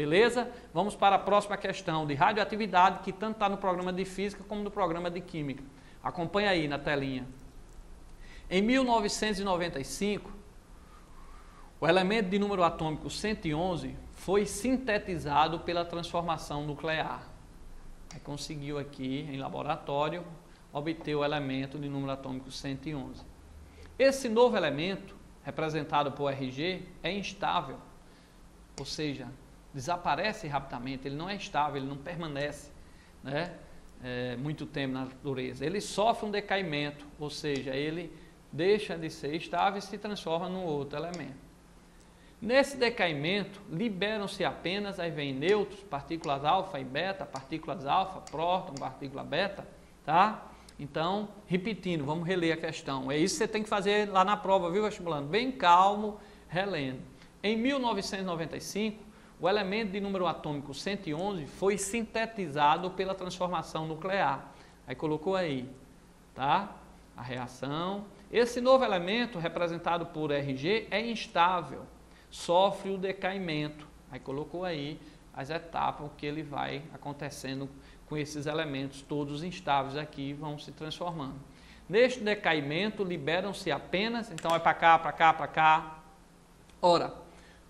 Beleza? Vamos para a próxima questão de radioatividade, que tanto está no programa de Física como no programa de Química. Acompanha aí na telinha. Em 1995, o elemento de número atômico 111 foi sintetizado pela transformação nuclear. Aí conseguiu aqui, em laboratório, obter o elemento de número atômico 111. Esse novo elemento, representado por RG, é instável, ou seja, desaparece rapidamente, ele não é estável, ele não permanece, né, muito tempo na natureza. Ele sofre um decaimento, ou seja, ele deixa de ser estável e se transforma num outro elemento. Nesse decaimento, liberam-se apenas, aí vem nêutrons, partículas alfa e beta, partículas alfa, próton, partícula beta, tá? Então, repetindo, vamos reler a questão. É isso que você tem que fazer lá na prova, viu, vestibulando? Bem calmo, relendo. Em 1995, o elemento de número atômico 111 foi sintetizado pela transformação nuclear. Aí colocou aí, tá? A reação. Esse novo elemento, representado por RG, é instável, sofre o decaimento. Aí colocou aí as etapas, o que ele vai acontecendo com esses elementos, todos instáveis aqui, vão se transformando. Neste decaimento, liberam-se apenas, então é para cá, para cá, para cá. Ora,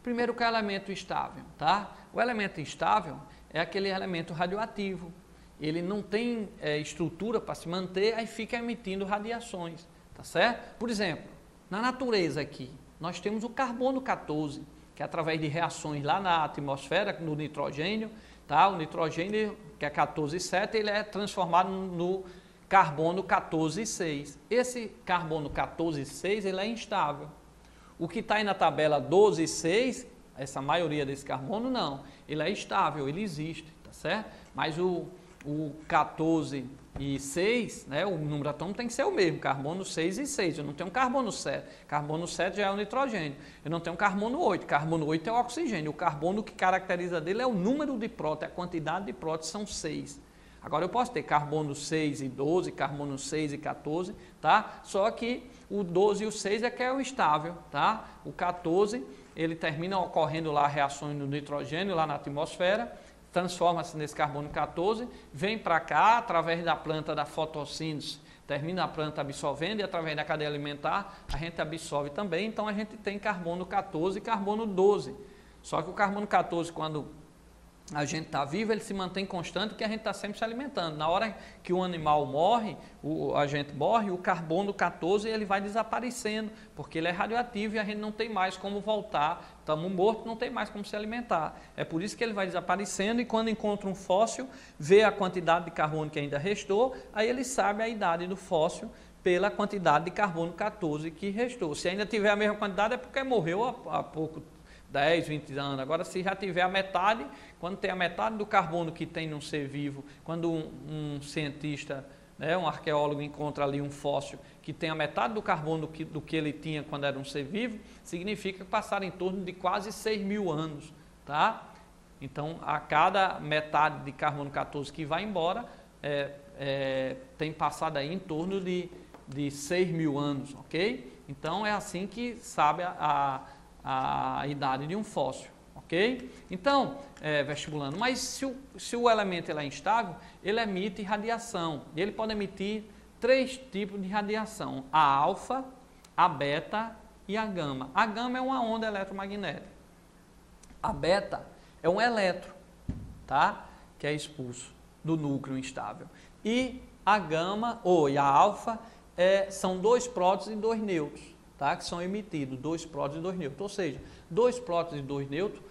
primeiro que é o elemento estável, tá? O elemento instável é aquele elemento radioativo. Ele não tem estrutura para se manter, aí fica emitindo radiações, tá certo? Por exemplo, na natureza aqui, nós temos o carbono 14, que é através de reações lá na atmosfera, no nitrogênio, tá? O nitrogênio, que é 14,7, ele é transformado no carbono 14,6. Esse carbono 14,6, ele é instável. O que está aí na tabela 12,6, essa maioria desse carbono, não. Ele é estável, ele existe, tá certo? Mas o 14,6, né, o número atômico tem que ser o mesmo, carbono 6 e 6. Eu não tenho carbono 7. Carbono 7 já é o nitrogênio. Eu não tenho carbono 8. Carbono 8 é o oxigênio. O carbono que caracteriza dele é o número de prótons, a quantidade de prótons são 6. Agora eu posso ter carbono 6 e 12, carbono 6 e 14, tá? Só que o 12 e o 6 é que é o estável, tá? O 14, ele termina ocorrendo lá reações no nitrogênio, lá na atmosfera, transforma-se nesse carbono 14, vem para cá, através da planta da fotossíntese, termina a planta absorvendo e através da cadeia alimentar a gente absorve também, então a gente tem carbono 14 e carbono 12. Só que o carbono 14, quando a gente está vivo, ele se mantém constante porque a gente está sempre se alimentando. Na hora que o animal morre, a gente morre, o carbono 14 ele vai desaparecendo, porque ele é radioativo e a gente não tem mais como voltar. Estamos mortos, não tem mais como se alimentar. É por isso que ele vai desaparecendo e quando encontra um fóssil, vê a quantidade de carbono que ainda restou, aí ele sabe a idade do fóssil pela quantidade de carbono 14 que restou. Se ainda tiver a mesma quantidade é porque morreu há pouco 10, 20 anos. Agora, se já tiver a metade, quando tem a metade do carbono que tem num ser vivo, quando um cientista, né, um arqueólogo encontra ali um fóssil que tem a metade do carbono do que ele tinha quando era um ser vivo, significa que passaram em torno de quase 6.000 anos, tá? Então, a cada metade de carbono 14 que vai embora, tem passado aí em torno de 6.000 anos, ok? Então, é assim que sabe a idade de um fóssil, ok? Então, vestibulando, mas se o elemento ele é instável, ele emite radiação. E ele pode emitir 3 tipos de radiação: a alfa, a beta e a gama. A gama é uma onda eletromagnética. A beta é um elétron, tá? Que é expulso do núcleo instável. E a gama, e a alfa, são 2 prótons e 2 nêutrons. Tá? Que são emitidos 2 prótons e 2 nêutrons, ou seja, 2 prótons e 2 nêutrons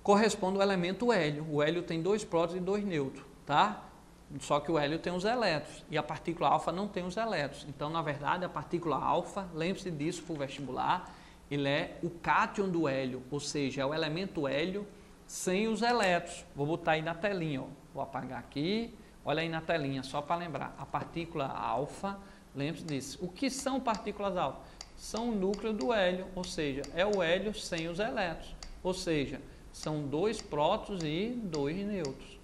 corresponde ao elemento hélio. O hélio tem 2 prótons e 2 nêutrons, tá? Só que o hélio tem os elétrons e a partícula alfa não tem os elétrons. Então, na verdade, a partícula alfa, lembre-se disso para o vestibular, ele é o cátion do hélio, ou seja, é o elemento hélio sem os elétrons. Vou botar aí na telinha, ó. Vou apagar aqui, olha aí na telinha, só para lembrar. A partícula alfa, lembre-se disso. O que são partículas alfa? São o núcleo do hélio, ou seja, é o hélio sem os elétrons, ou seja, são 2 prótons e 2 nêutrons,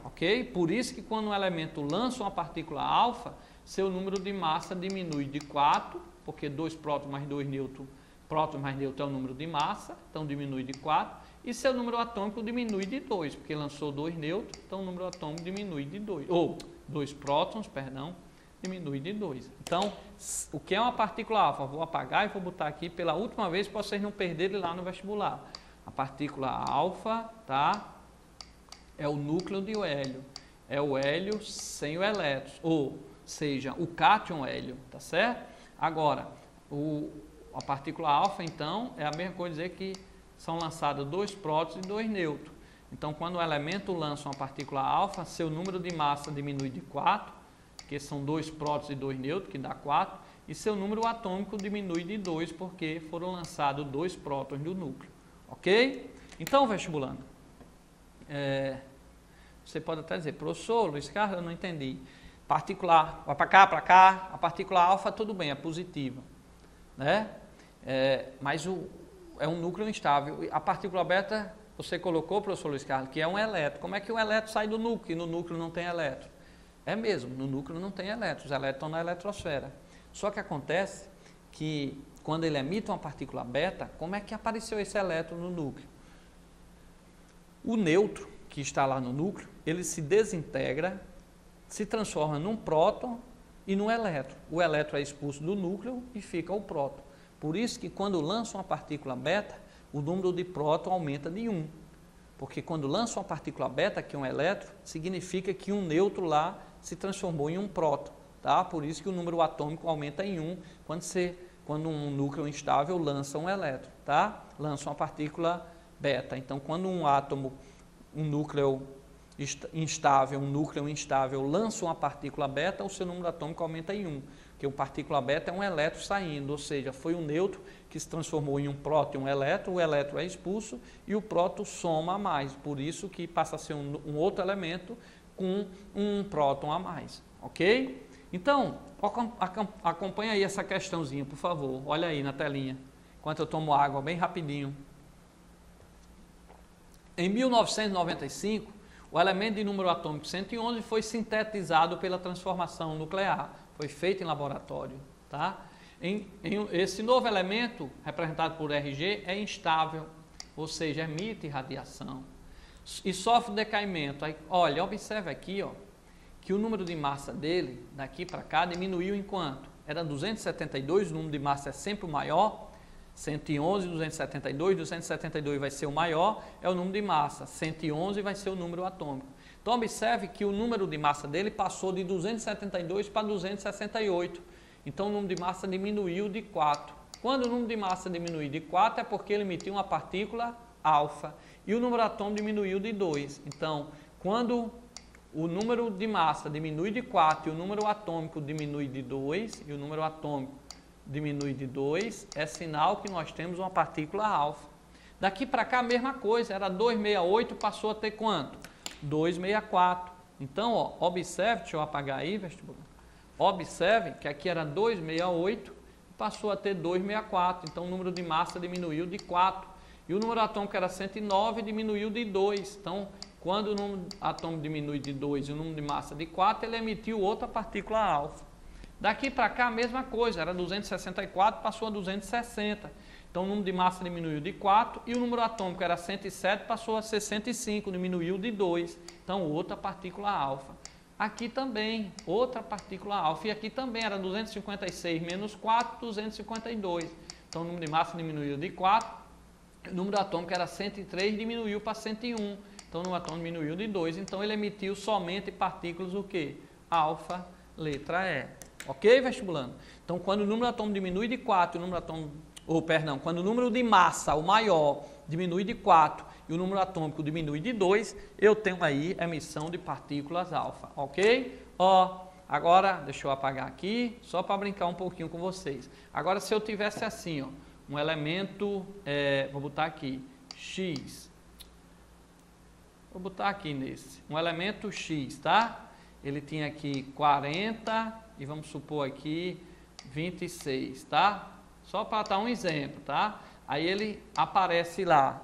ok? Por isso que quando um elemento lança uma partícula alfa, seu número de massa diminui de 4, porque 2 prótons mais 2 nêutrons, prótons mais nêutrons é o número de massa, então diminui de 4, e seu número atômico diminui de 2, porque lançou 2 nêutrons, então o número atômico diminui de 2, ou 2 prótons, perdão, diminui de 2. Então, o que é uma partícula alfa? Vou apagar e vou botar aqui pela última vez para vocês não perderem lá no vestibular. A partícula alfa, tá? É o núcleo de hélio. É o hélio sem o elétron, ou seja, o cátion hélio, tá certo? Agora, a partícula alfa, então, é a mesma coisa dizer que são lançados 2 prótons e 2 nêutrons. Então, quando o elemento lança uma partícula alfa, seu número de massa diminui de 4, que são 2 prótons e 2 nêutrons, que dá 4, e seu número atômico diminui de 2, porque foram lançados 2 prótons do núcleo. Ok? Então, vestibulando, você pode até dizer, professor Luiz Carlos, eu não entendi. Particular, vai para cá, a partícula alfa, tudo bem, é positiva, né? Mas é um núcleo instável. A partícula beta, você colocou, professor Luiz Carlos, que é um elétron. Como é que o elétron sai do núcleo e no núcleo não tem elétron? É mesmo, no núcleo não tem elétrons, os elétrons estão na eletrosfera. Só que acontece que quando ele emite uma partícula beta, como é que apareceu esse elétron no núcleo? O nêutron, que está lá no núcleo, ele se desintegra, se transforma num próton e num elétron. O elétron é expulso do núcleo e fica o próton. Por isso que quando lança uma partícula beta, o número de próton aumenta de 1. Porque quando lança uma partícula beta, que é um elétron, significa que um nêutron lá se transformou em um próton. Tá? Por isso que o número atômico aumenta em 1 quando um núcleo instável lança um elétron. Tá? Lança uma partícula beta. Então, quando um núcleo instável lança uma partícula beta, o seu número atômico aumenta em 1, porque a partícula beta é um elétron saindo, ou seja, foi um nêutron que se transformou em um próton e um elétron, o elétron é expulso e o próton soma a mais, por isso que passa a ser um outro elemento com um próton a mais, ok? Então, acompanha aí essa questãozinha, por favor, olha aí na telinha, enquanto eu tomo água bem rapidinho. Em 1995, o elemento de número atômico 111 foi sintetizado pela transformação nuclear, foi feito em laboratório. Tá? Esse novo elemento, representado por Rg, é instável, ou seja, emite radiação e sofre decaimento. Aí, olha, observe aqui, ó, que o número de massa dele, daqui para cá, diminuiu em quanto? Era 272, o número de massa é sempre o maior, 111, 272, 272 vai ser o maior, é o número de massa, 111 vai ser o número atômico. Então, observe que o número de massa dele passou de 272 para 268, então o número de massa diminuiu de 4. Quando o número de massa diminui de 4 é porque ele emitiu uma partícula alfa, e o número atômico diminuiu de 2. Então, quando o número de massa diminui de 4 e o número atômico diminui de 2, e o número atômico diminui de 2, é sinal que nós temos uma partícula alfa. Daqui para cá a mesma coisa, era 268, passou a ter quanto? 264. Então, ó, observe, deixa eu apagar aí, vestibular. Observe que aqui era 268, passou a ter 264, então o número de massa diminuiu de 4. E o número atômico era 109, diminuiu de 2. Então, quando o número atômico diminui de 2 e o número de massa de 4, ele emitiu outra partícula alfa. Daqui para cá a mesma coisa, era 264, passou a 260. Então o número de massa diminuiu de 4 e o número atômico era 107, passou a ser 105, diminuiu de 2. Então outra partícula alfa. Aqui também, outra partícula alfa. E aqui também era 256 menos 4, 252. Então o número de massa diminuiu de 4, o número atômico era 103, diminuiu para 101. Então o número atômico diminuiu de 2. Então ele emitiu somente partículas o quê? Alfa, letra E. Ok, vestibulando? Então, quando o número atômico diminui de 4, quando o número de massa, o maior, diminui de 4 e o número atômico diminui de 2, eu tenho aí emissão de partículas alfa, ok? Ó, agora, deixa eu apagar aqui, só para brincar um pouquinho com vocês. Agora, se eu tivesse assim, ó, um elemento, vou botar aqui, X. Vou botar aqui nesse, um elemento X, tá? Ele tinha aqui 40 e vamos supor aqui 26, tá? Só para dar um exemplo, tá? Aí ele aparece lá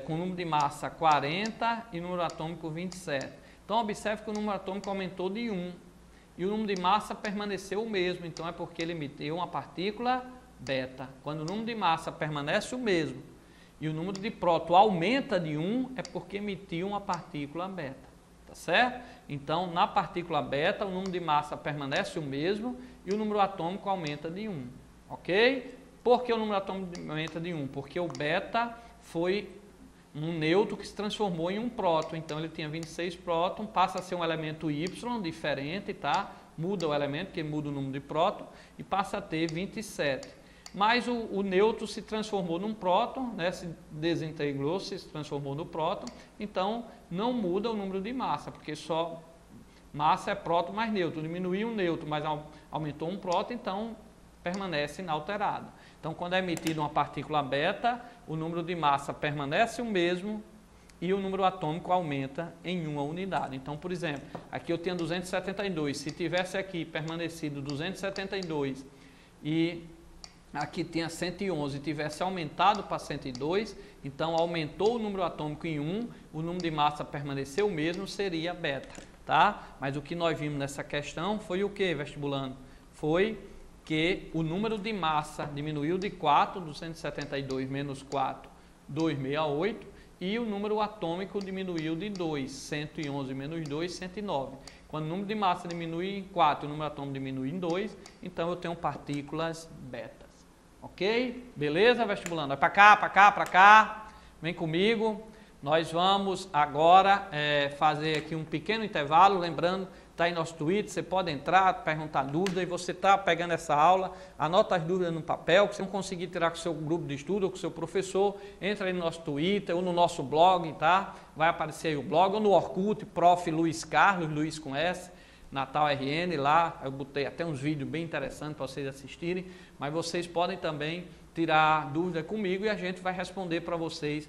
com o número de massa 40 e número atômico 27. Então observe que o número atômico aumentou de 1 e o número de massa permaneceu o mesmo, então é porque ele emitiu uma partícula beta. Quando o número de massa permanece o mesmo e o número de próton aumenta de 1, é porque emitiu uma partícula beta, tá certo? Então, na partícula beta, o número de massa permanece o mesmo e o número atômico aumenta de 1, ok? Por que o número atômico aumenta de 1? Porque o beta foi um nêutron que se transformou em um próton, então ele tinha 26 prótons, passa a ser um elemento Y diferente, tá? Muda o elemento, porque muda o número de próton, e passa a ter 27. Mas o nêutron se transformou num próton, né? Se desintegrou, se transformou no próton, então não muda o número de massa, porque só massa é próton mais nêutron. Diminuiu um nêutron, mas aumentou um próton, então permanece inalterado. Então, quando é emitida uma partícula beta, o número de massa permanece o mesmo e o número atômico aumenta em uma unidade. Então, por exemplo, aqui eu tenho 272. Se tivesse aqui permanecido 272 e aqui tinha 111 e tivesse aumentado para 102, então aumentou o número atômico em 1, o número de massa permaneceu o mesmo, seria beta, tá? Mas o que nós vimos nessa questão foi o que, vestibulando? Foi que o número de massa diminuiu de 4, 272 menos 4, 268, e o número atômico diminuiu de 2, 111 menos 2, 109. Quando o número de massa diminui em 4 e o número atômico diminui em 2, então eu tenho partículas betas. Ok? Beleza, vestibulando? Vai para cá, para cá, para cá. Vem comigo. Nós vamos agora fazer aqui um pequeno intervalo, lembrando, está aí nosso Twitter, você pode entrar, perguntar dúvida, e você está pegando essa aula, anota as dúvidas no papel, que você não conseguir tirar com o seu grupo de estudo ou com o seu professor, entra aí no nosso Twitter ou no nosso blog, tá? Vai aparecer aí o blog, ou no Orkut, Prof. Luiz Carlos, Luiz com S, Natal RN, lá eu botei até uns vídeos bem interessantes para vocês assistirem, mas vocês podem também tirar dúvida comigo e a gente vai responder para vocês.